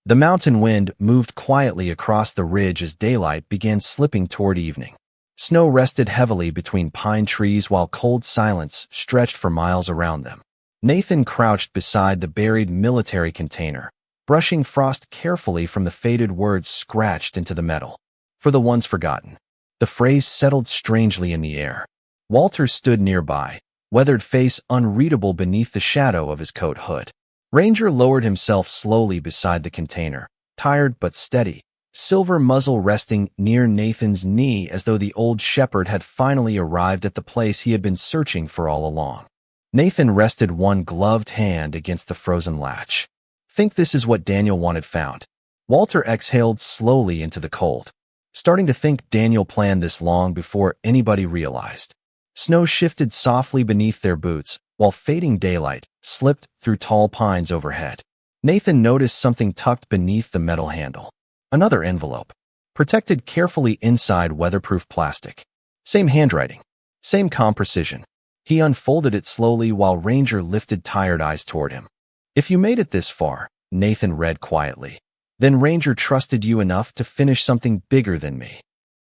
The mountain wind moved quietly across the ridge as daylight began slipping toward evening. Snow rested heavily between pine trees while cold silence stretched for miles around them. Nathan crouched beside the buried military container, brushing frost carefully from the faded words scratched into the metal. For the ones forgotten. The phrase settled strangely in the air. Walter stood nearby, weathered face unreadable beneath the shadow of his coat hood. Ranger lowered himself slowly beside the container, tired but steady, silver muzzle resting near Nathan's knee as though the old shepherd had finally arrived at the place he had been searching for all along. Nathan rested one gloved hand against the frozen latch. "Think this is what Daniel wanted found." Walter exhaled slowly into the cold, starting to think Daniel planned this long before anybody realized. Snow shifted softly beneath their boots, while fading daylight slipped through tall pines overhead. Nathan noticed something tucked beneath the metal handle. Another envelope, protected carefully inside weatherproof plastic. Same handwriting, same calm precision. He unfolded it slowly while Ranger lifted tired eyes toward him. "If you made it this far," Nathan read quietly, "then Ranger trusted you enough to finish something bigger than me."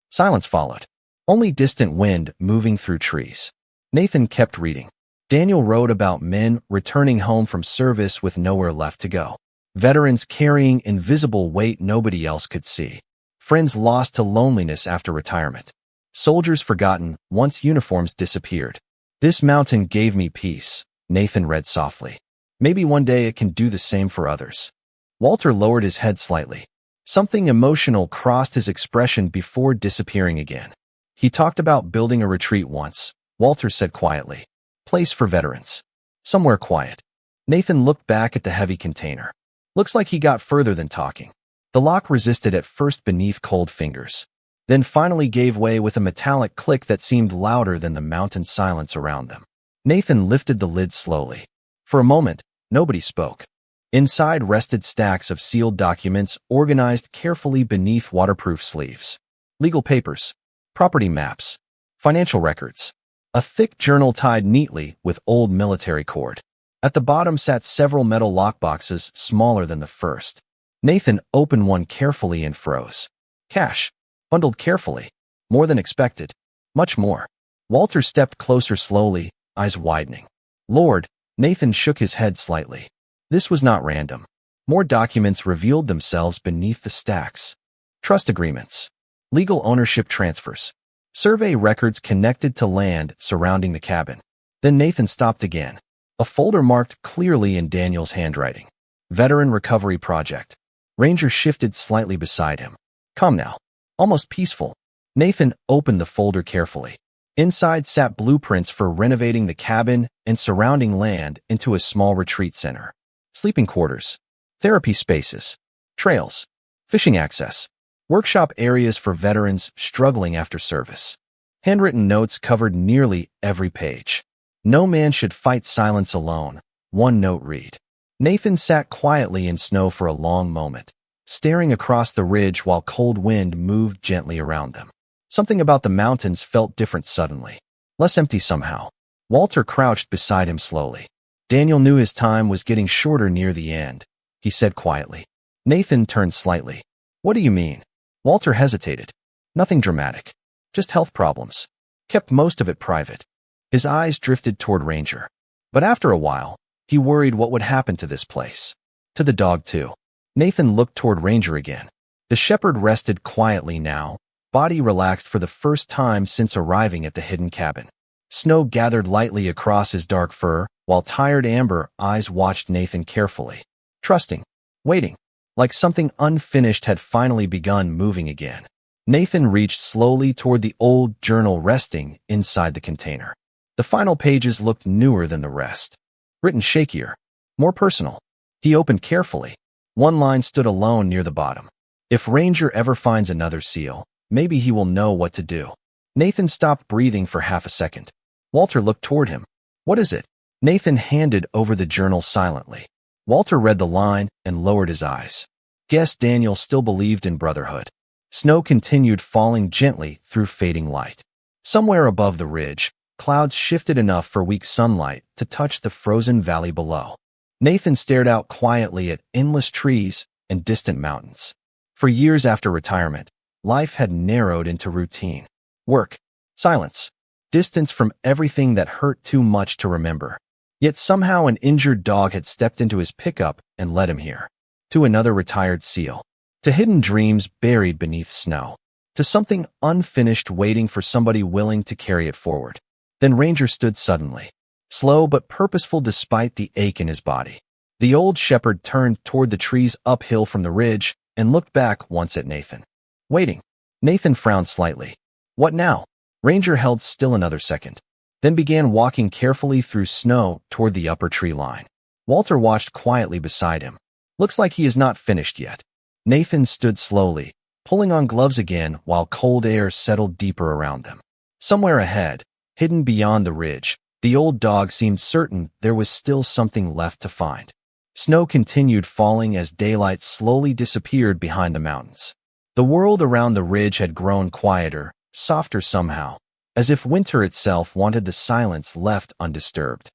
Silence followed. Only distant wind moving through trees. Nathan kept reading. Daniel wrote about men returning home from service with nowhere left to go. Veterans carrying invisible weight nobody else could see. Friends lost to loneliness after retirement. Soldiers forgotten once uniforms disappeared. "This mountain gave me peace," Nathan read softly. "Maybe one day it can do the same for others." Walter lowered his head slightly. Something emotional crossed his expression before disappearing again. He talked about building a retreat once, Walter said quietly. Place for veterans. Somewhere quiet. Nathan looked back at the heavy container. Looks like he got further than talking. The lock resisted at first beneath cold fingers, then finally gave way with a metallic click that seemed louder than the mountain silence around them. Nathan lifted the lid slowly. For a moment, nobody spoke. Inside rested stacks of sealed documents organized carefully beneath waterproof sleeves. Legal papers, property maps, financial records. A thick journal tied neatly with old military cord. At the bottom sat several metal lockboxes smaller than the first. Nathan opened one carefully and froze. Cash, bundled carefully. More than expected. Much more. Walter stepped closer slowly, eyes widening. Lord, Nathan shook his head slightly. This was not random. More documents revealed themselves beneath the stacks. Trust agreements. Legal ownership transfers. Survey records connected to land surrounding the cabin. Then Nathan stopped again. A folder marked clearly in Daniel's handwriting. Veteran Recovery Project. Ranger shifted slightly beside him. Calm now. Almost peaceful. Nathan opened the folder carefully. Inside sat blueprints for renovating the cabin and surrounding land into a small retreat center. Sleeping quarters. Therapy spaces. Trails. Fishing access. Workshop areas for veterans struggling after service. Handwritten notes covered nearly every page. No man should fight silence alone, one note read. Nathan sat quietly in snow for a long moment, staring across the ridge while cold wind moved gently around them. Something about the mountains felt different suddenly. Less empty somehow. Walter crouched beside him slowly. Daniel knew his time was getting shorter near the end, he said quietly. Nathan turned slightly. What do you mean? Walter hesitated. Nothing dramatic. Just health problems. Kept most of it private. His eyes drifted toward Ranger. But after a while, he worried what would happen to this place. To the dog, too. Nathan looked toward Ranger again. The shepherd rested quietly now, body relaxed for the first time since arriving at the hidden cabin. Snow gathered lightly across his dark fur, while tired amber eyes watched Nathan carefully. Trusting. Waiting. Like something unfinished had finally begun moving again. Nathan reached slowly toward the old journal resting inside the container. The final pages looked newer than the rest. Written shakier. More personal. He opened carefully. One line stood alone near the bottom. If Ranger ever finds another seal, maybe he will know what to do. Nathan stopped breathing for half a second. Walter looked toward him. What is it? Nathan handed over the journal silently. Walter read the line and lowered his eyes. Guess Daniel still believed in brotherhood. Snow continued falling gently through fading light. Somewhere above the ridge, clouds shifted enough for weak sunlight to touch the frozen valley below. Nathan stared out quietly at endless trees and distant mountains. For years after retirement, life had narrowed into routine. Work, silence, distance from everything that hurt too much to remember. Yet somehow an injured dog had stepped into his pickup and led him here. To another retired seal. To hidden dreams buried beneath snow. To something unfinished waiting for somebody willing to carry it forward. Then Ranger stood suddenly. Slow but purposeful despite the ache in his body. The old shepherd turned toward the trees uphill from the ridge and looked back once at Nathan. Waiting. Nathan frowned slightly. What now? Ranger held still another second, then began walking carefully through snow toward the upper tree line. Walter watched quietly beside him. Looks like he is not finished yet. Nathan stood slowly, pulling on gloves again while cold air settled deeper around them. Somewhere ahead, hidden beyond the ridge, the old dog seemed certain there was still something left to find. Snow continued falling as daylight slowly disappeared behind the mountains. The world around the ridge had grown quieter, softer somehow, as if winter itself wanted the silence left undisturbed.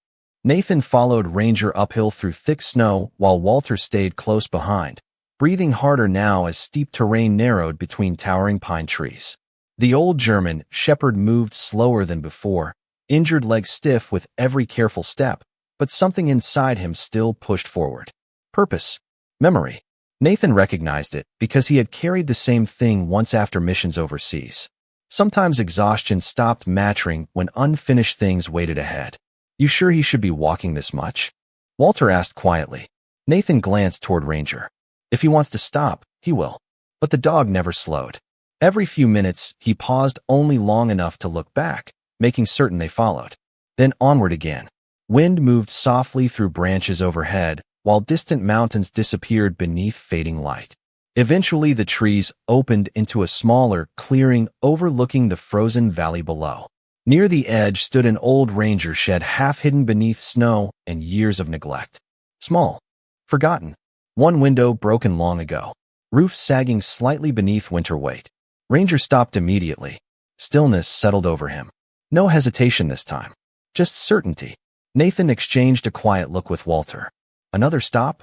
Nathan followed Ranger uphill through thick snow while Walter stayed close behind, breathing harder now as steep terrain narrowed between towering pine trees. The old German shepherd moved slower than before, injured legs stiff with every careful step, but something inside him still pushed forward. Purpose. Memory. Nathan recognized it because he had carried the same thing once after missions overseas. Sometimes exhaustion stopped mattering when unfinished things waited ahead. You sure he should be walking this much? Walter asked quietly. Nathan glanced toward Ranger. If he wants to stop, he will. But the dog never slowed. Every few minutes, he paused only long enough to look back, making certain they followed. Then onward again. Wind moved softly through branches overhead, while distant mountains disappeared beneath fading light. Eventually, the trees opened into a smaller clearing overlooking the frozen valley below. Near the edge stood an old ranger shed half hidden beneath snow and years of neglect. Small. Forgotten. One window broken long ago. Roof sagging slightly beneath winter weight. Ranger stopped immediately. Stillness settled over him. No hesitation this time. Just certainty. Nathan exchanged a quiet look with Walter. Another stop?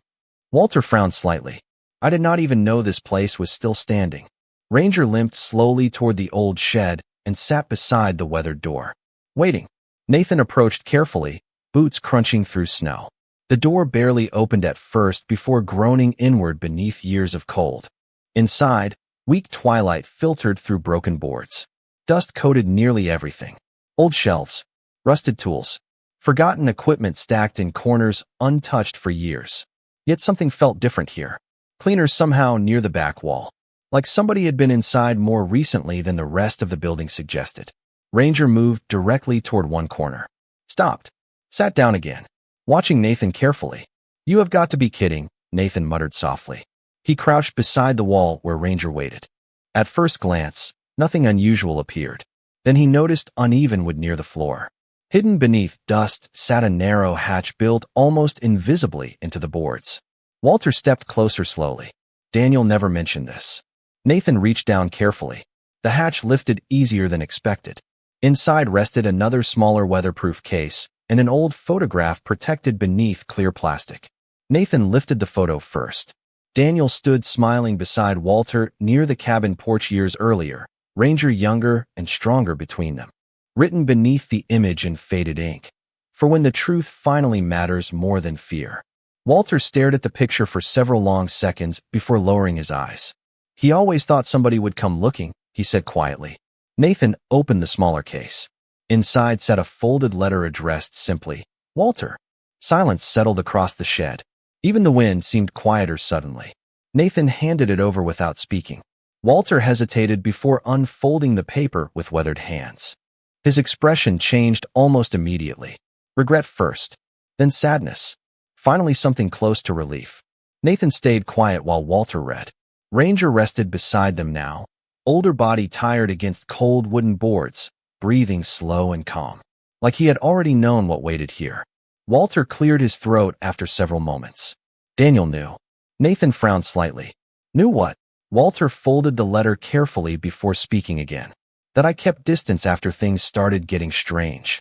Walter frowned slightly. I did not even know this place was still standing. Ranger limped slowly toward the old shed and sat beside the weathered door. Waiting. Nathan approached carefully, boots crunching through snow. The door barely opened at first before groaning inward beneath years of cold. Inside, weak twilight filtered through broken boards. Dust coated nearly everything. Old shelves, rusted tools, forgotten equipment stacked in corners untouched for years. Yet something felt different here. Cleaner somehow near the back wall. Like somebody had been inside more recently than the rest of the building suggested. Ranger moved directly toward one corner. Stopped. Sat down again. Watching Nathan carefully. You have got to be kidding, Nathan muttered softly. He crouched beside the wall where Ranger waited. At first glance, nothing unusual appeared. Then he noticed uneven wood near the floor. Hidden beneath dust sat a narrow hatch built almost invisibly into the boards. Walter stepped closer slowly. Daniel never mentioned this. Nathan reached down carefully. The hatch lifted easier than expected. Inside rested another smaller weatherproof case and an old photograph protected beneath clear plastic. Nathan lifted the photo first. Daniel stood smiling beside Walter near the cabin porch years earlier, Ranger younger and stronger between them. Written beneath the image in faded ink. For when the truth finally matters more than fear. Walter stared at the picture for several long seconds before lowering his eyes. He always thought somebody would come looking, he said quietly. Nathan opened the smaller case. Inside sat a folded letter addressed simply, Walter. Silence settled across the shed. Even the wind seemed quieter suddenly. Nathan handed it over without speaking. Walter hesitated before unfolding the paper with weathered hands. His expression changed almost immediately. Regret first, then sadness. Finally something close to relief. Nathan stayed quiet while Walter read. Ranger rested beside them now, older body tired against cold wooden boards, breathing slow and calm. Like he had already known what waited here. Walter cleared his throat after several moments. Daniel knew. Nathan frowned slightly. Knew what? Walter folded the letter carefully before speaking again. That I kept distance after things started getting strange.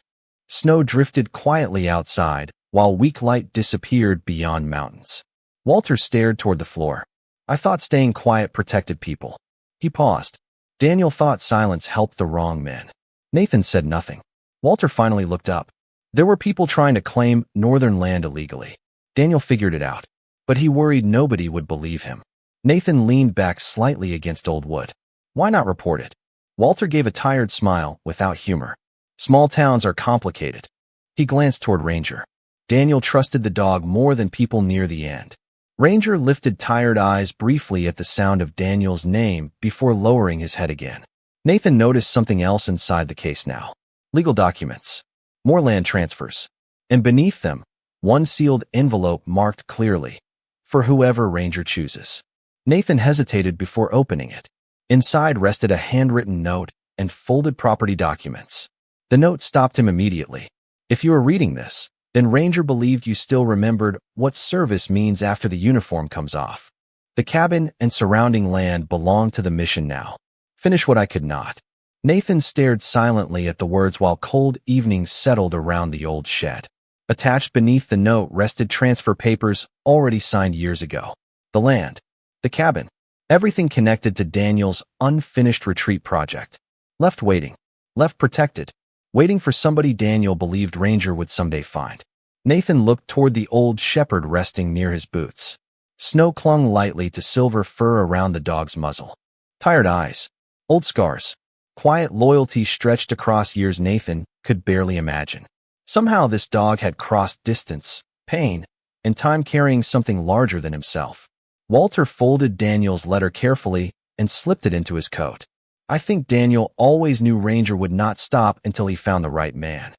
Snow drifted quietly outside, while weak light disappeared beyond mountains. Walter stared toward the floor. I thought staying quiet protected people. He paused. Daniel thought silence helped the wrong men. Nathan said nothing. Walter finally looked up. There were people trying to claim northern land illegally. Daniel figured it out, but he worried nobody would believe him. Nathan leaned back slightly against old wood. Why not report it? Walter gave a tired smile without humor. Small towns are complicated. He glanced toward Ranger. Daniel trusted the dog more than people near the end. Ranger lifted tired eyes briefly at the sound of Daniel's name before lowering his head again. Nathan noticed something else inside the case now. Legal documents. More land transfers. And beneath them, one sealed envelope marked clearly, for whoever Ranger chooses. Nathan hesitated before opening it. Inside rested a handwritten note and folded property documents. The note stopped him immediately. If you are reading this, then Ranger believed you still remembered what service means after the uniform comes off. The cabin and surrounding land belong to the mission now. Finish what I could not. Nathan stared silently at the words while cold evenings settled around the old shed. Attached beneath the note rested transfer papers already signed years ago. The land, the cabin, everything connected to Daniel's unfinished retreat project. Left waiting, left protected, waiting for somebody Daniel believed Ranger would someday find. Nathan looked toward the old shepherd resting near his boots. Snow clung lightly to silver fur around the dog's muzzle. Tired eyes, old scars, quiet loyalty stretched across years Nathan could barely imagine. Somehow this dog had crossed distance, pain, and time carrying something larger than himself. Walter folded Daniel's letter carefully and slipped it into his coat. I think Daniel always knew Ranger would not stop until he found the right man.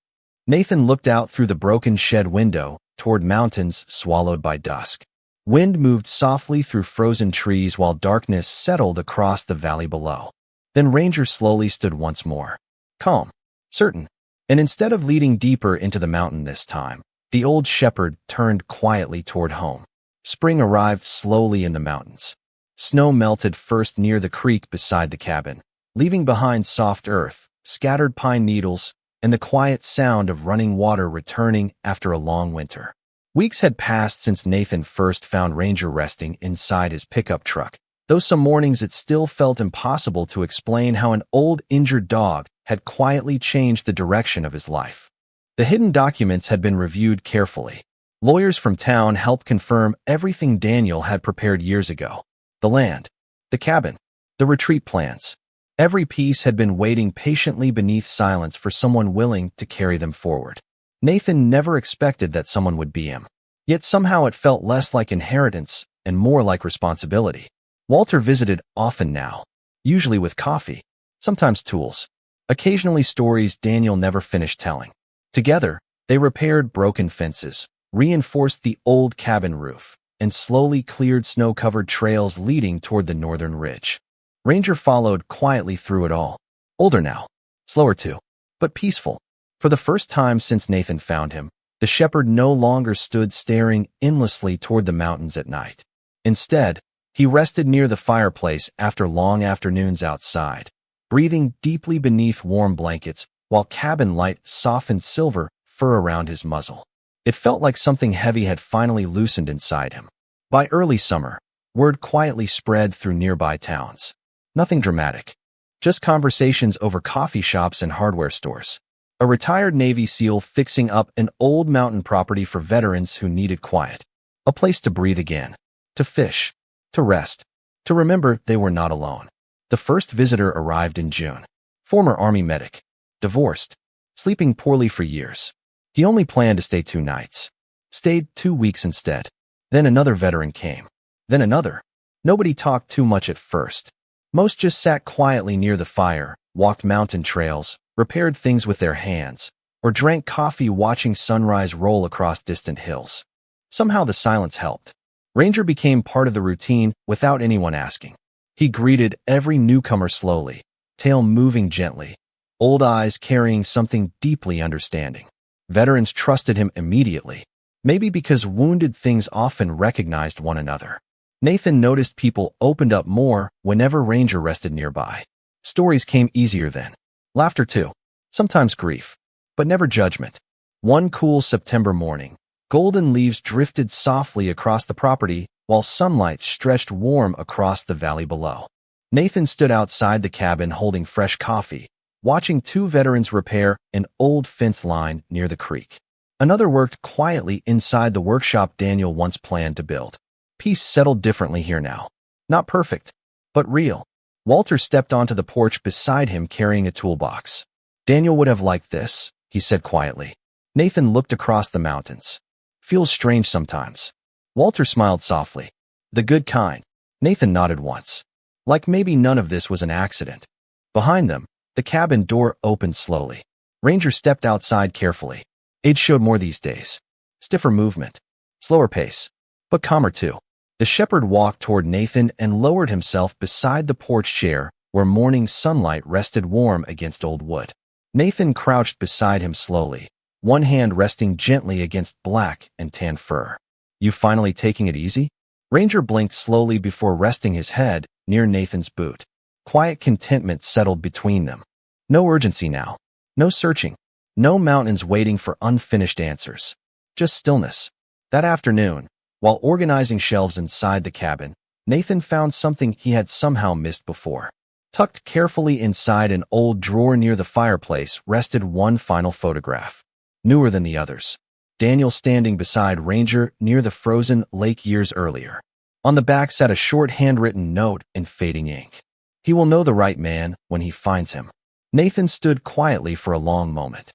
Nathan looked out through the broken shed window toward mountains swallowed by dusk. Wind moved softly through frozen trees while darkness settled across the valley below. Then Ranger slowly stood once more, calm, certain, and instead of leading deeper into the mountain this time, the old shepherd turned quietly toward home. Spring arrived slowly in the mountains. Snow melted first near the creek beside the cabin, leaving behind soft earth, scattered pine needles, and the quiet sound of running water returning after a long winter. Weeks had passed since Nathan first found Ranger resting inside his pickup truck, though some mornings it still felt impossible to explain how an old injured dog had quietly changed the direction of his life. The hidden documents had been reviewed carefully. Lawyers from town helped confirm everything Daniel had prepared years ago. The land, the cabin, the retreat plans. Every piece had been waiting patiently beneath silence for someone willing to carry them forward. Nathan never expected that someone would be him. Yet somehow it felt less like inheritance and more like responsibility. Walter visited often now, usually with coffee, sometimes tools, occasionally stories Daniel never finished telling. Together, they repaired broken fences, reinforced the old cabin roof, and slowly cleared snow-covered trails leading toward the northern ridge. Ranger followed quietly through it all. Older now, slower too, but peaceful. For the first time since Nathan found him, the shepherd no longer stood staring endlessly toward the mountains at night. Instead, he rested near the fireplace after long afternoons outside, breathing deeply beneath warm blankets while cabin light softened silver fur around his muzzle. It felt like something heavy had finally loosened inside him. By early summer, word quietly spread through nearby towns. Nothing dramatic, just conversations over coffee shops and hardware stores. A retired Navy SEAL fixing up an old mountain property for veterans who needed quiet. A place to breathe again, to fish, to rest, to remember they were not alone. The first visitor arrived in June. Former Army medic, divorced, sleeping poorly for years. He only planned to stay 2 nights. Stayed 2 weeks instead. Then another veteran came. Then another. Nobody talked too much at first. Most just sat quietly near the fire, walked mountain trails, repaired things with their hands, or drank coffee watching sunrise roll across distant hills. Somehow the silence helped. Ranger became part of the routine without anyone asking. He greeted every newcomer slowly, tail moving gently, old eyes carrying something deeply understanding. Veterans trusted him immediately, maybe because wounded things often recognized one another. Nathan noticed people opened up more whenever Ranger rested nearby. Stories came easier then. Laughter too. Sometimes grief. But never judgment. One cool September morning, golden leaves drifted softly across the property while sunlight stretched warm across the valley below. Nathan stood outside the cabin holding fresh coffee, watching 2 veterans repair an old fence line near the creek. Another worked quietly inside the workshop Daniel once planned to build. Peace settled differently here now. Not perfect, but real. Walter stepped onto the porch beside him carrying a toolbox. Daniel would have liked this, he said quietly. Nathan looked across the mountains. Feels strange sometimes. Walter smiled softly. The good kind. Nathan nodded once. Like maybe none of this was an accident. Behind them, the cabin door opened slowly. Ranger stepped outside carefully. Age showed more these days. Stiffer movement. Slower pace. But calmer too. The shepherd walked toward Nathan and lowered himself beside the porch chair where morning sunlight rested warm against old wood. Nathan crouched beside him slowly, one hand resting gently against black and tan fur. You finally taking it easy? Ranger blinked slowly before resting his head near Nathan's boot. Quiet contentment settled between them. No urgency now. No searching. No mountains waiting for unfinished answers. Just stillness. That afternoon, while organizing shelves inside the cabin, Nathan found something he had somehow missed before. Tucked carefully inside an old drawer near the fireplace rested one final photograph. Newer than the others. Daniel standing beside Ranger near the frozen lake years earlier. On the back sat a short handwritten note in fading ink. He will know the right man when he finds him. Nathan stood quietly for a long moment.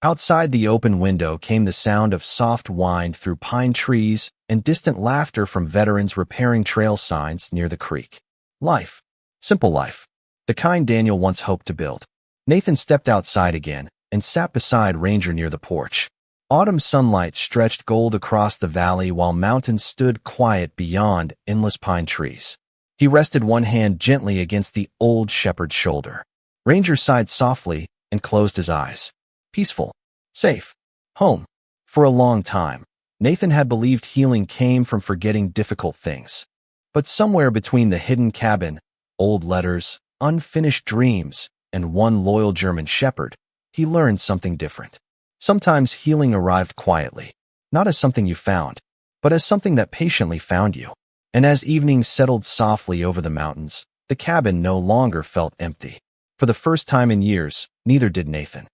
Outside the open window came the sound of soft wind through pine trees and distant laughter from veterans repairing trail signs near the creek. Life. Simple life. the kind Daniel once hoped to build. Nathan stepped outside again and sat beside Ranger near the porch. Autumn sunlight stretched gold across the valley while mountains stood quiet beyond endless pine trees. He rested one hand gently against the old shepherd's shoulder. Ranger sighed softly and closed his eyes. Peaceful. Safe. Home. For a long time, Nathan had believed healing came from forgetting difficult things. But somewhere between the hidden cabin, old letters, unfinished dreams, and one loyal German shepherd, he learned something different. Sometimes healing arrived quietly, not as something you found, but as something that patiently found you. And as evening settled softly over the mountains, the cabin no longer felt empty. For the first time in years, neither did Nathan.